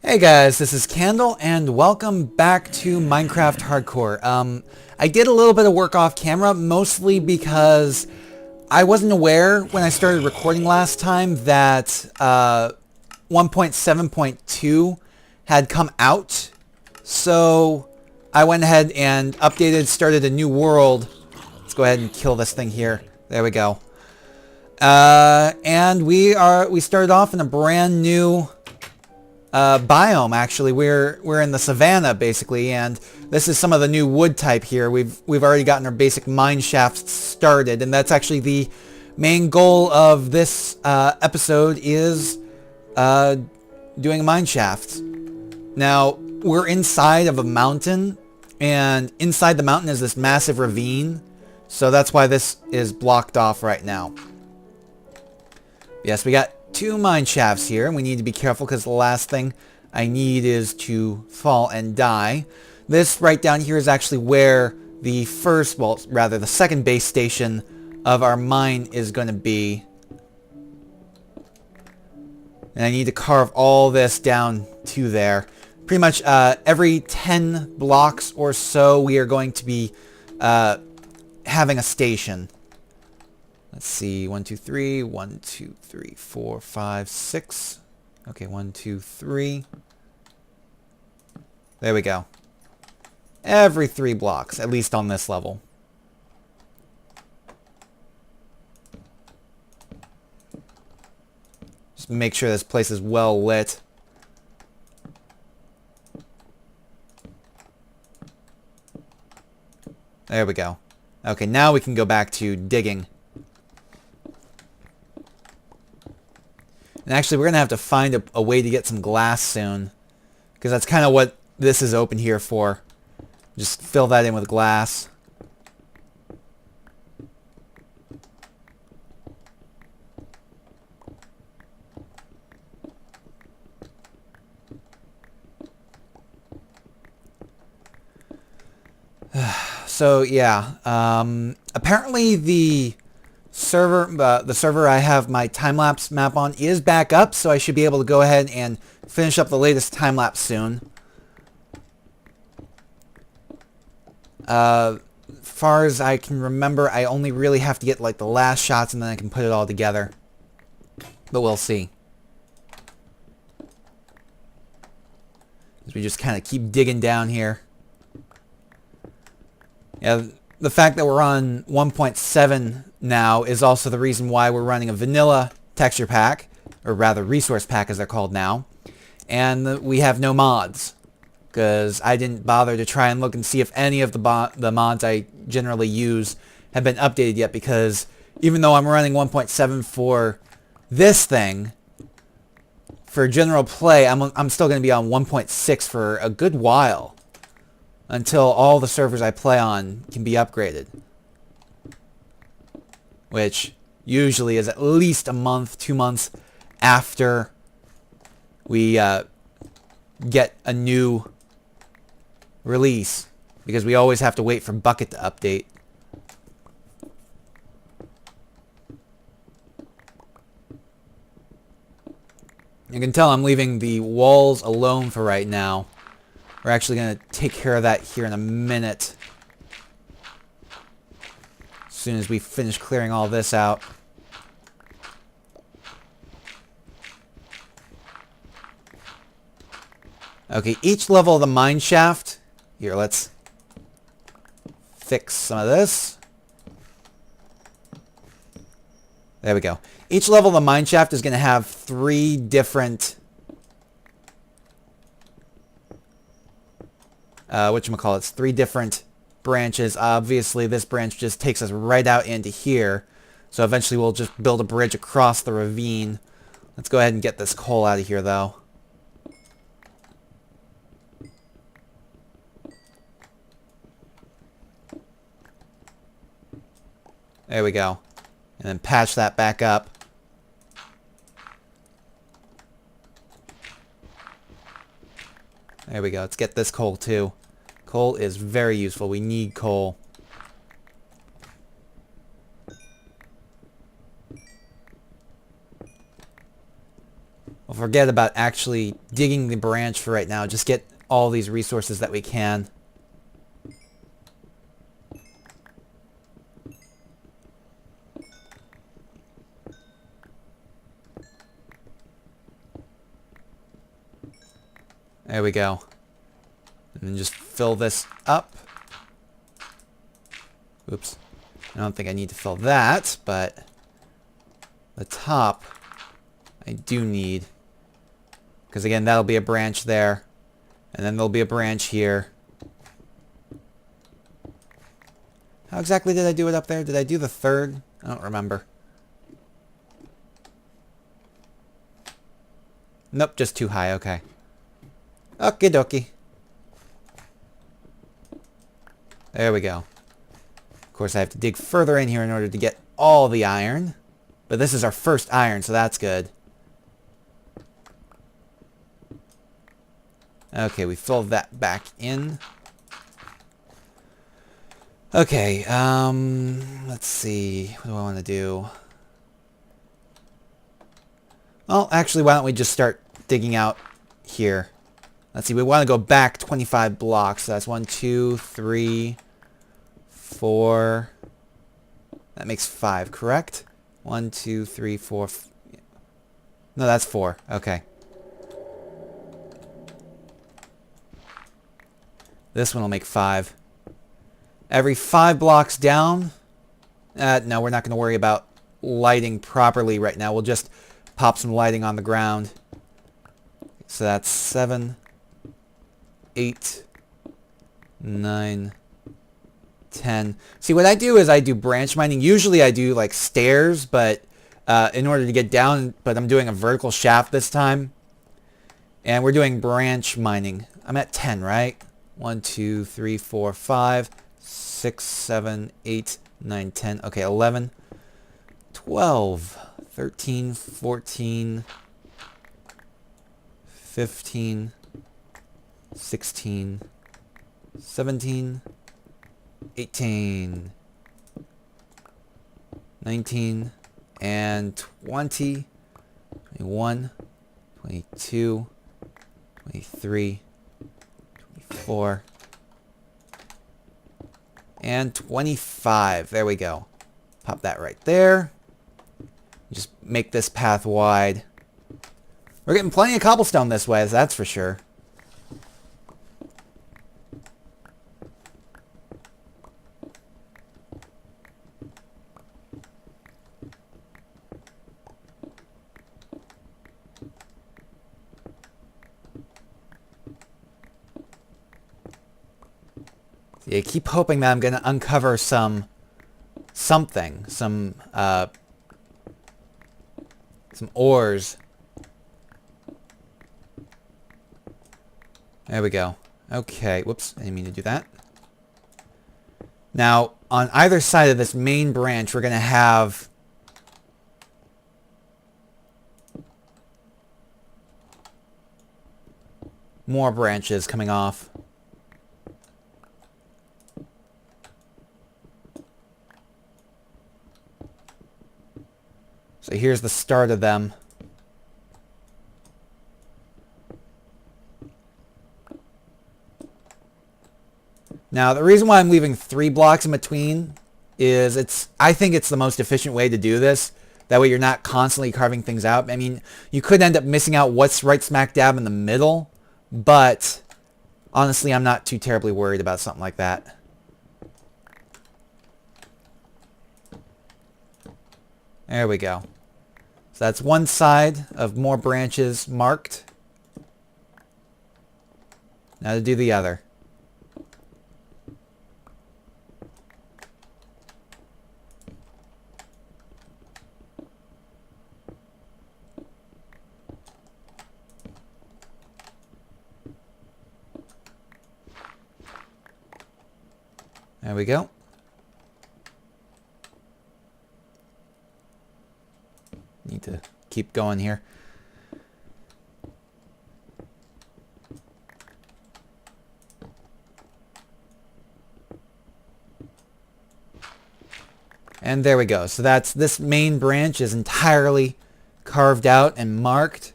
Hey guys, this is Candle, and welcome back to Minecraft Hardcore. I did a little bit of work off camera, mostly because I wasn't aware when I started recording last time that 1.7.2 had come out. So I went ahead and updated, started a new world. Let's go ahead and kill this thing here. There we go. And we started off in a brand new biome. Actually, we're in the savannah basically, and this is some of the new wood type here. We've already gotten our basic mine shafts started, and that's actually the main goal of this episode is doing a mine shaft. Now we're inside of a mountain, and inside the mountain is this massive ravine, so that's why this is blocked off right now. Yes, we got two mine shafts here, and we need to be careful because the last thing I need is to fall and die. This right down here is actually where the first, well, rather the second base station of our mine is going to be. And I need to carve all this down to there. Pretty much every 10 blocks or so we are going to be having a station. Let's see, 1, 2, 3, 1, 2, 3, 4, 5, 6. Okay, 1, 2, 3. There we go. Every 3 blocks, at least on this level. Just make sure this place is well lit. There we go. Okay, now we can go back to digging. And actually, we're going to have to find a way to get some glass soon. Because that's kind of what this is open here for. Just fill that in with glass. So, yeah. Apparently, the server I have my time-lapse map on is back up, so I should be able to go ahead and finish up the latest time-lapse soon. Far as I can remember, I only really have to get like the last shots and then I can put it all together. But we'll see. As we just kind of keep digging down here. Yeah, the fact that we're on 1.7 now is also the reason why we're running a vanilla texture pack, or rather resource pack as they're called now, and we have no mods, because I didn't bother to try and look and see if any of the mods I generally use have been updated yet, because even though I'm running 1.7 for this thing, for general play, I'm still going to be on 1.6 for a good while. Until all the servers I play on can be upgraded. Which usually is at least a month, 2 months after we get a new release. Because we always have to wait for Bucket to update. You can tell I'm leaving the walls alone for right now. We're actually going to take care of that here in a minute. As soon as we finish clearing all this out. Okay, each level of the mine shaft. Here, let's fix some of this. There we go. Each level of the mine shaft is going to have 3 different whatchamacallits, 3 different branches. Obviously, this branch just takes us right out into here. So eventually we'll just build a bridge across the ravine. Let's go ahead and get this coal out of here, though. There we go. And then patch that back up. There we go. Let's get this coal, too. Coal is very useful. We need coal. Well, forget about actually digging the branch for right now. Just get all these resources that we can. There we go. And then just fill this up. Oops. I don't think I need to fill that, but the top I do need. Because again, that'll be a branch there. And then there'll be a branch here. How exactly did I do it up there? Did I do the third? I don't remember. Nope, just too high. Okay. Okie dokie. There we go. Of course, I have to dig further in here in order to get all the iron. But this is our first iron, so that's good. Okay, we filled that back in. Okay, let's see. What do I want to do? Well, actually, why don't we just start digging out here? Let's see, we want to go back 25 blocks. So that's 1, 2, 3, 4. That makes 5, correct? 1, 2, 3, 4. No, that's 4. Okay. This one will make 5. Every 5 blocks down. No, we're not going to worry about lighting properly right now. We'll just pop some lighting on the ground. So that's 7, 8, 9, 10. See, what I do is I do branch mining. Usually I do like stairs, but in order to get down, but I'm doing a vertical shaft this time. And we're doing branch mining. I'm at 10, right? 1, 2, 3, 4, 5, 6, 7, 8, 9, 10. Okay, 11, 12, 13, 14, 15, 16, 17, 18, 19, and 20, 21, 22, 23, 24, and 25. There we go. Pop that right there. Just make this path wide. We're getting plenty of cobblestone this way, that's for sure. Yeah, keep hoping that I'm going to uncover some ores. There we go. Okay, whoops, I didn't mean to do that. Now, on either side of this main branch, we're going to have more branches coming off. So here's the start of them. Now, the reason why I'm leaving 3 blocks in between is I think it's the most efficient way to do this. That way you're not constantly carving things out. I mean, you could end up missing out what's right smack dab in the middle, but honestly, I'm not too terribly worried about something like that. There we go. So that's one side of more branches marked. Now to do the other. There we go. Need to keep going here. And there we go. So this main branch is entirely carved out and marked.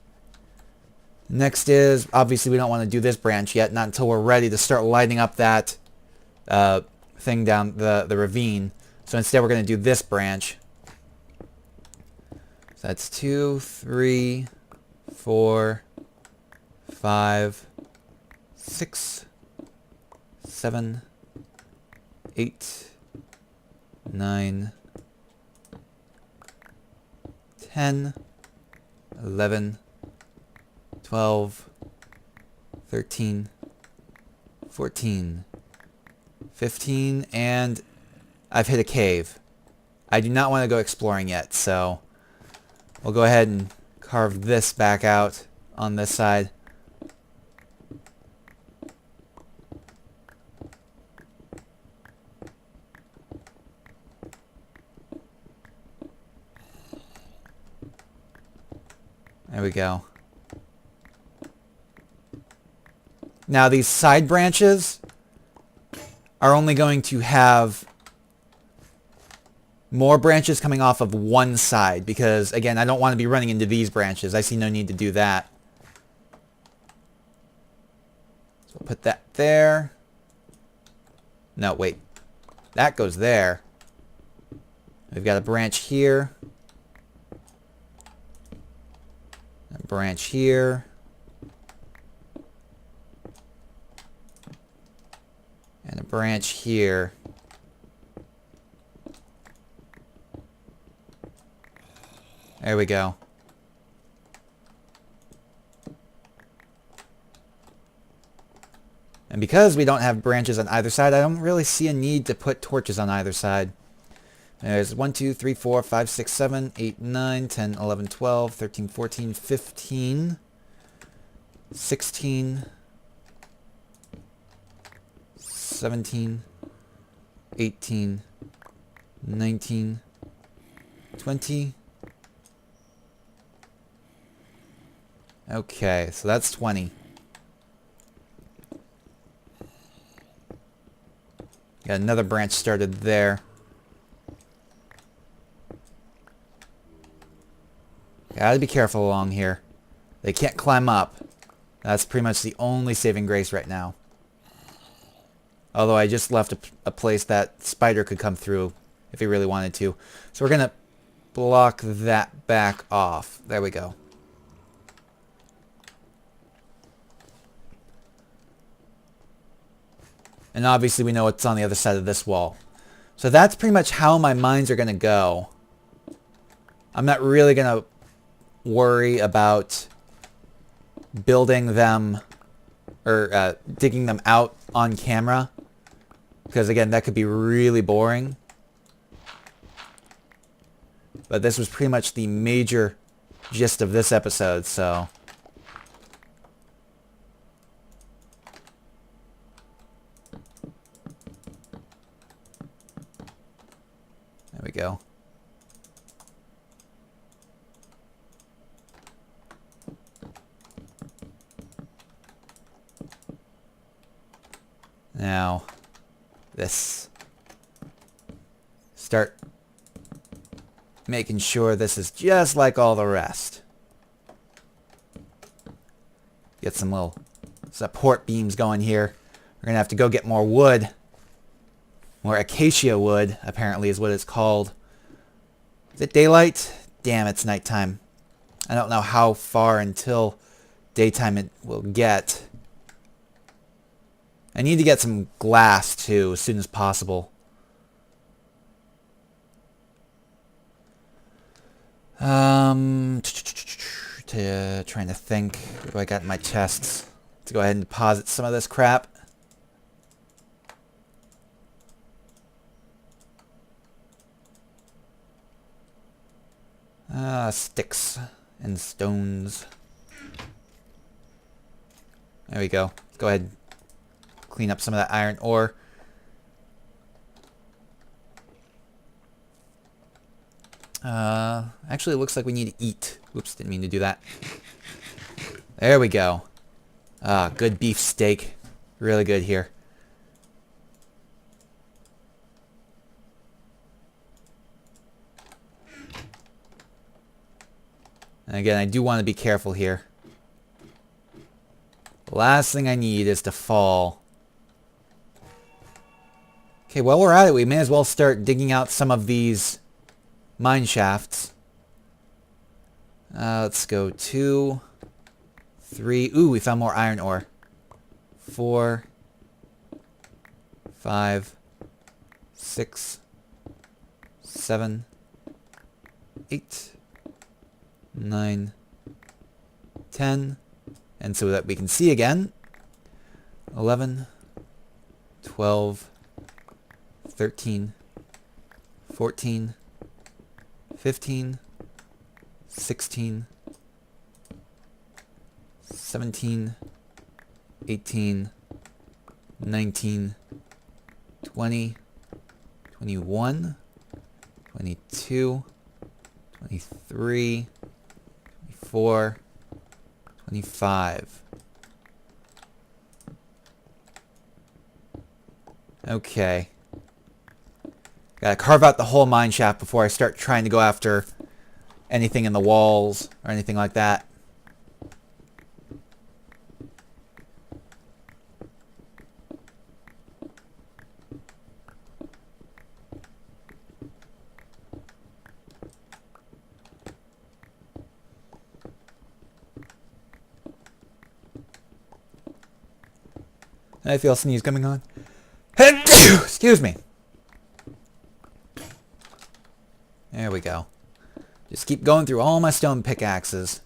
Next is, obviously we don't want to do this branch yet, not until we're ready to start lighting up that thing down the ravine. So instead we're going to do this branch. So that's 2, 3, 4, 5, 6, 7, 8, 9, 10, 11, 12, 13, 14, 15, and I've hit a cave. I do not want to go exploring yet, so we'll go ahead and carve this back out on this side. There we go. Now these side branches are only going to have more branches coming off of one side because, again, I don't want to be running into these branches. I see no need to do that. So we'll put that there. No, wait. That goes there. We've got a branch here. A branch here. And a branch here. There we go. And because we don't have branches on either side, I don't really see a need to put torches on either side. There's 1, 2, 3, 4, 5, 6, 7, 8, 9, 10, 11, 12, 13, 14, 15, 16, 17, 18, 19, 20. Okay, so that's 20. Got another branch started there. Gotta be careful along here. They can't climb up. That's pretty much the only saving grace right now. Although I just left a place that spider could come through if he really wanted to. So we're gonna block that back off. There we go. And obviously we know what's on the other side of this wall. So that's pretty much how my mines are going to go. I'm not really going to worry about building them or digging them out on camera. Because again, that could be really boring. But this was pretty much the major gist of this episode, so... There we go. Now, this. Start making sure this is just like all the rest. Get some little support beams going here. We're gonna have to go get more wood. More acacia wood, apparently, is what it's called. Is it daylight? Damn, it's nighttime. I don't know how far until daytime it will get. I need to get some glass, too, as soon as possible. Trying to think. What do I got in my chests? Let's go ahead and deposit some of this crap. Sticks and stones. There we go. Let's go ahead and clean up some of that iron ore. Actually, it looks like we need to eat. Oops, didn't mean to do that. There we go. Good beef steak. Really good here. And again, I do want to be careful here. The last thing I need is to fall. Okay, while we're at it, we may as well start digging out some of these mine shafts. Let's go 2, 3. Ooh, we found more iron ore. 4, 5, 6, 7, 8, 9, 10. And so that we can see again. 11, 12, 13, 14, 15, 16, 17, 18, 19, 20, 21, 22, 23, 24, 25. Okay. Gotta carve out the whole mine shaft before I start trying to go after anything in the walls or anything like that. I feel a sneeze coming on. Excuse me. There we go. Just keep going through all my stone pickaxes.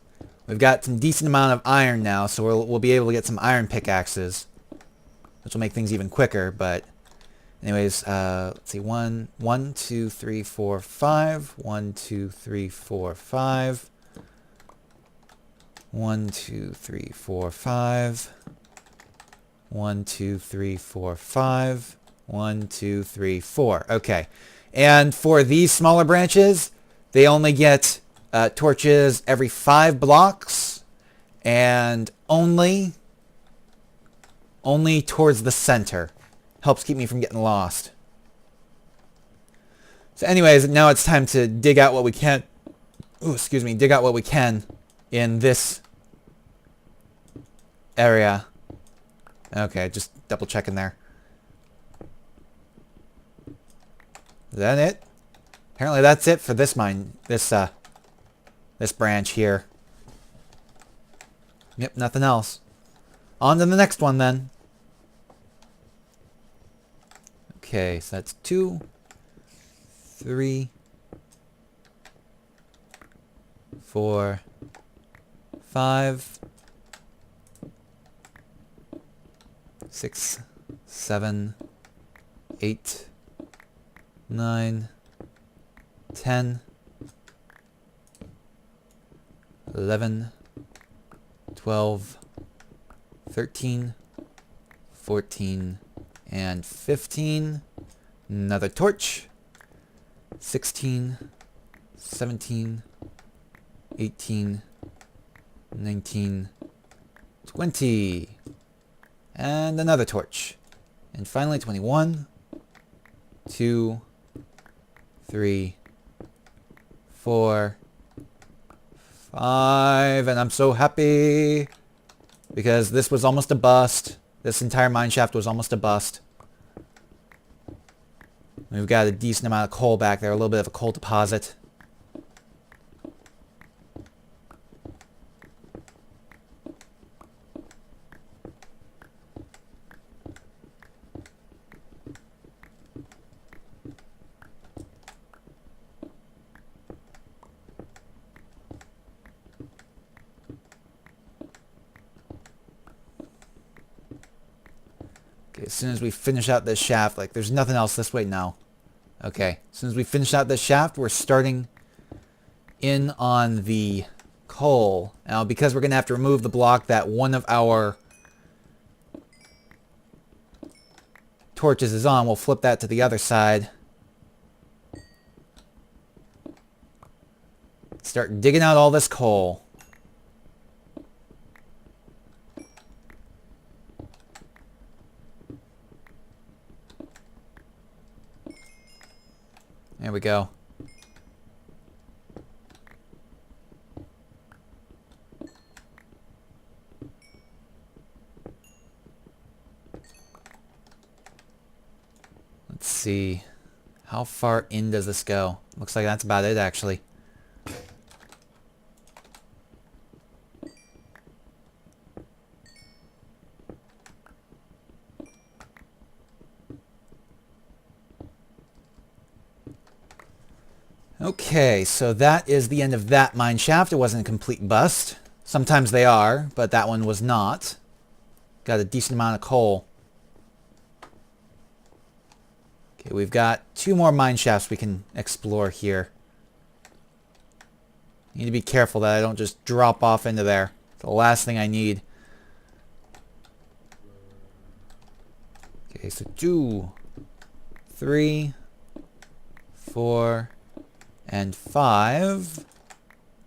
We've got some decent amount of iron now, so we'll be able to get some iron pickaxes, which will make things even quicker. But anyways, let's see. 1, 2, 3, 4, 5. 1, 2, 3, 4, 5. 1, 2, 3, 4, 5. 1, 2, 3, 4, 5. 1, 2, 3, 4. Okay. And for these smaller branches, they only get torches every 5 blocks, and only towards the center. Helps keep me from getting lost. So anyways, now it's time to dig out what we can. Ooh, excuse me. Dig out what we can in this area. Okay, just double checking there. Is that it? Apparently that's it for this mine, this branch here. Yep, nothing else. On to the next one then. Okay, so that's 2, 3, 4, 5, 6, 7, 8, 9, 10, 11, 12, 13, 14, and 15. Another torch. 16, 17, 18, 19, 20. And another torch. And finally 21, 2, 3, 4, 5, and I'm so happy because this was almost a bust. This entire mine shaft was almost a bust. We've got a decent amount of coal back there, a little bit of a coal deposit. As soon as we finish out this shaft, like there's nothing else this way now. Okay, as soon as we finish out this shaft, we're starting in on the coal. Now, because we're going to have to remove the block that one of our torches is on, we'll flip that to the other side. Start digging out all this coal. There we go. see. How far in does this go? Looks like that's about it, actually. Okay, so that is the end of that mine shaft. It wasn't a complete bust. Sometimes they are, but that one was not. Got a decent amount of coal. Okay, we've got 2 more mine shafts we can explore here. Need to be careful that I don't just drop off into there. The last thing I need. Okay, so 2, 3, 4, and 5.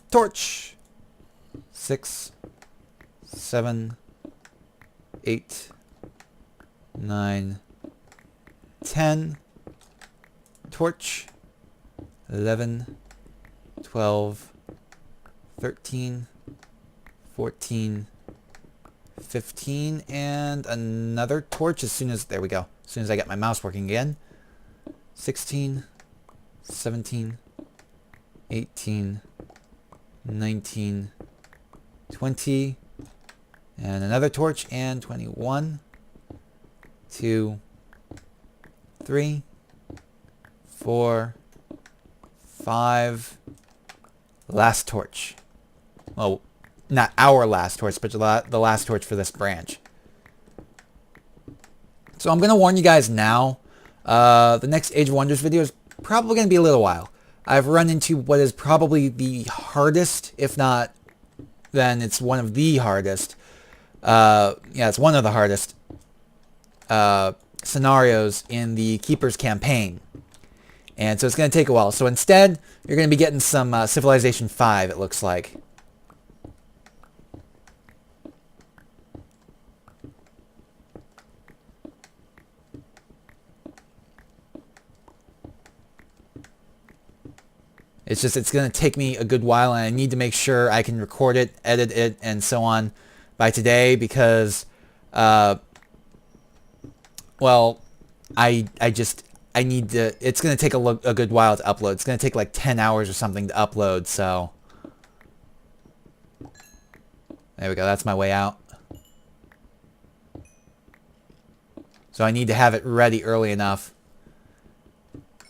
Torch! 6, 7, 8, 9, 10. Torch. 11, 12, 13, 14, 15, and another torch as soon as, there we go, as soon as I get my mouse working again. 16, 17, 18, 19, 20, and another torch, and 21, 2, 3, 4, 5, last torch. Well, not our last torch, but the last torch for this branch. So I'm going to warn you guys now, the next Age of Wonders video is probably going to be a little while. I've run into what is probably the hardest, if not, then it's one of the hardest. Yeah, it's one of the hardest scenarios in the Keeper's campaign. And so it's going to take a while. So instead, you're going to be getting some Civilization 5, it looks like. It's just, it's going to take me a good while, and I need to make sure I can record it, edit it, and so on by today because, well, I need to, it's going to take a good while to upload. It's going to take like 10 hours or something to upload, so. There we go, that's my way out. So I need to have it ready early enough.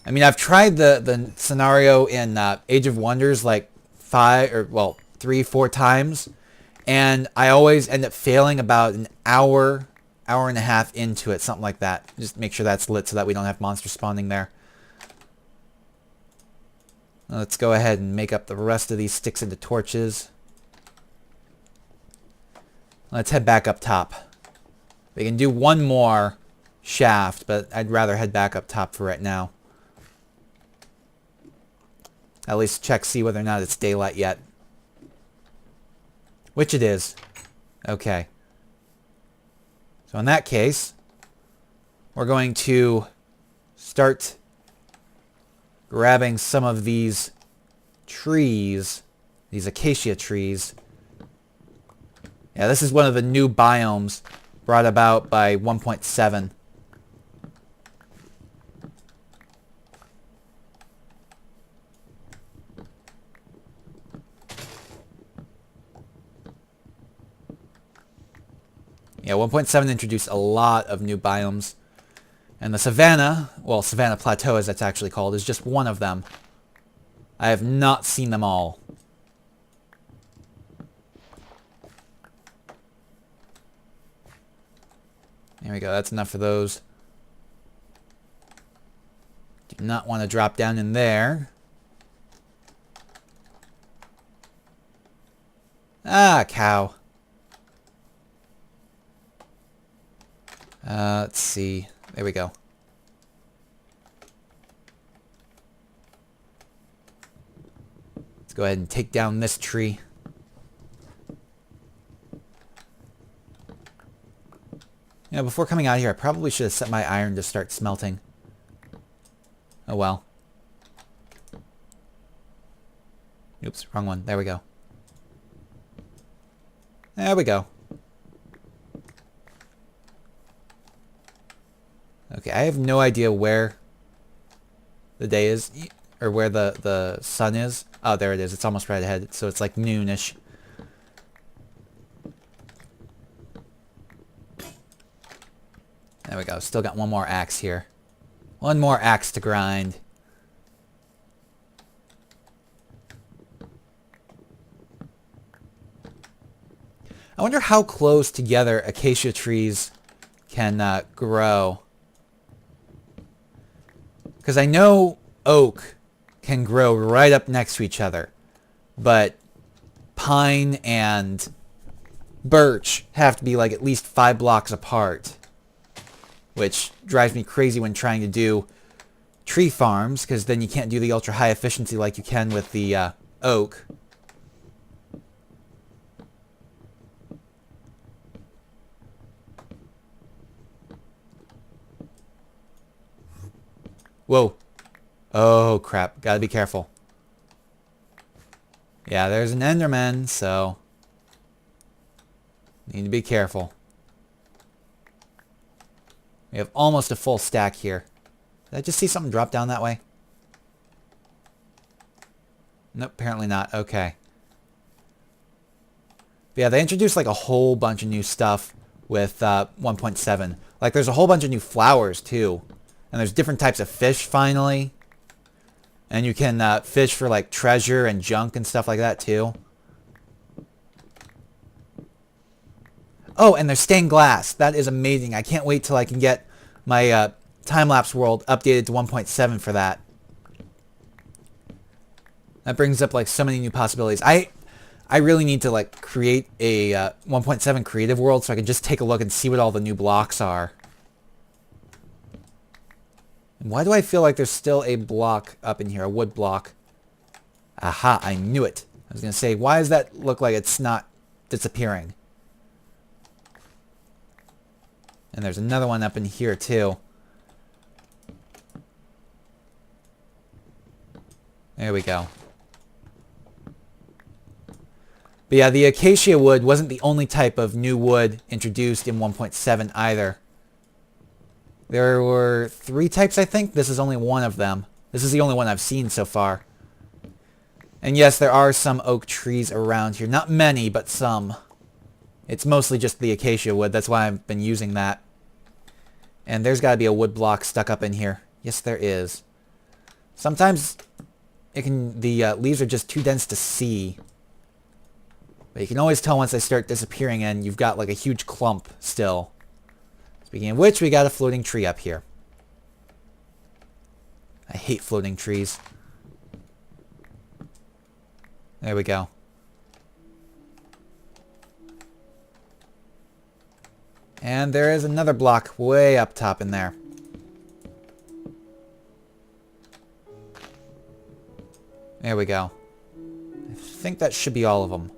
I mean, I've tried the scenario in Age of Wonders like 3, 4 times, and I always end up failing about an hour and a half into it, something like that. Just make sure that's lit so that we don't have monsters spawning there. Let's go ahead and make up the rest of these sticks into torches. Let's head back up top. We can do one more shaft, but I'd rather head back up top for right now. At least check, see whether or not it's daylight yet. Which it is. Okay. So in that case, we're going to start grabbing some of these trees, these acacia trees. Yeah, this is one of the new biomes brought about by 1.7. Yeah, 1.7 introduced a lot of new biomes. And the Savannah, well, Savannah Plateau as it's actually called, is just one of them. I have not seen them all. There we go, that's enough for those. Do not want to drop down in there. Ah, cow. Let's see. There we go. Let's go ahead and take down this tree. You know, before coming out here, I probably should have set my iron to start smelting. Oh well. Oops, wrong one. There we go. There we go. Okay, I have no idea where the day is, or where the sun is. Oh, there it is. It's almost right ahead. So it's like noonish. There we go. Still got one more axe here. One more axe to grind. I wonder how close together acacia trees can grow. Because I know oak can grow right up next to each other. But pine and birch have to be like at least 5 blocks apart. Which drives me crazy when trying to do tree farms, because then you can't do the ultra high efficiency like you can with the oak. Whoa. Oh, crap. Gotta be careful. Yeah, there's an Enderman, so need to be careful. We have almost a full stack here. Did I just see something drop down that way? Nope, apparently not. Okay. But yeah, they introduced like a whole bunch of new stuff with 1.7. Like there's a whole bunch of new flowers too. And there's different types of fish finally. And you can fish for like treasure and junk and stuff like that too. Oh, and there's stained glass. That is amazing. I can't wait till I can get my time-lapse world updated to 1.7 for that. That brings up like so many new possibilities. I really need to like create a 1.7 creative world so I can just take a look and see what all the new blocks are. And why do I feel like there's still a block up in here, a wood block? Aha, I knew it. I was going to say, why does that look like it's not disappearing? And there's another one up in here too. There we go. But yeah, the acacia wood wasn't the only type of new wood introduced in 1.7 either. There were 3 types, I think. This is only one of them. This is the only one I've seen so far. And yes, there are some oak trees around here. Not many, but some. It's mostly just the acacia wood. That's why I've been using that. And there's got to be a wood block stuck up in here. Yes, there is. Sometimes the leaves are just too dense to see. But you can always tell once they start disappearing and you've got like a huge clump still. Speaking of which, we got a floating tree up here. I hate floating trees. There we go. And there is another block way up top in there. There we go. I think that should be all of them.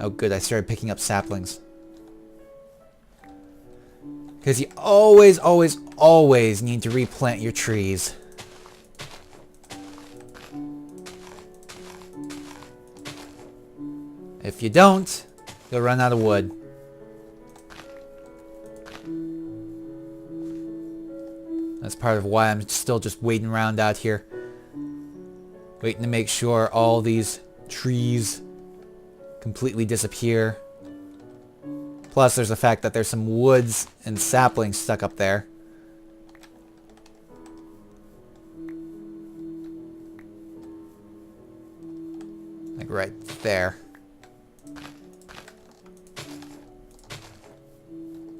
Oh good, I started picking up saplings. Because you always, always, always need to replant your trees. If you don't, you'll run out of wood. That's part of why I'm still just waiting around out here. Waiting to make sure all these trees completely disappear. Plus there's the fact that there's some woods and saplings stuck up there. Like right there.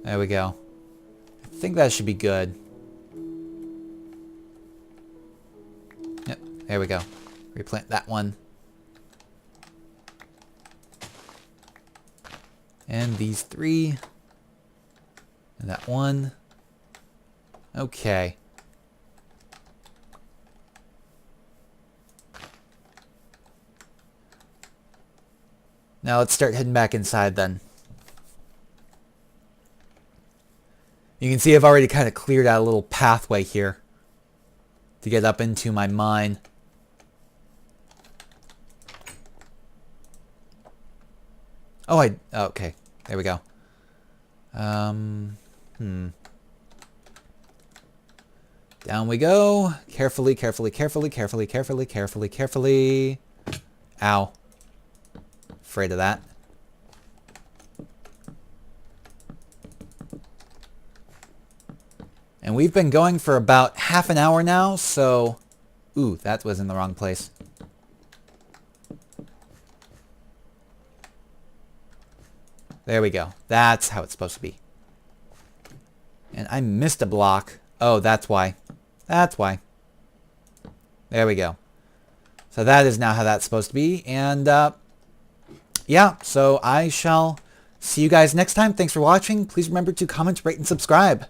There we go. I think that should be good. Yep, there we go. Replant that one. And these 3. And that one. Okay. Now let's start heading back inside then. You can see I've already kind of cleared out a little pathway here to get up into my mine. Oh, okay. There we go. Down we go. Carefully, carefully, carefully, carefully, carefully, carefully, carefully. Ow. Afraid of that. And we've been going for about half an hour now, so... Ooh, that was in the wrong place. There we go. That's how it's supposed to be. And I missed a block. Oh, that's why. That's why. There we go. So that is now how that's supposed to be. And, yeah, so I shall see you guys next time. Thanks for watching. Please remember to comment, rate, and subscribe.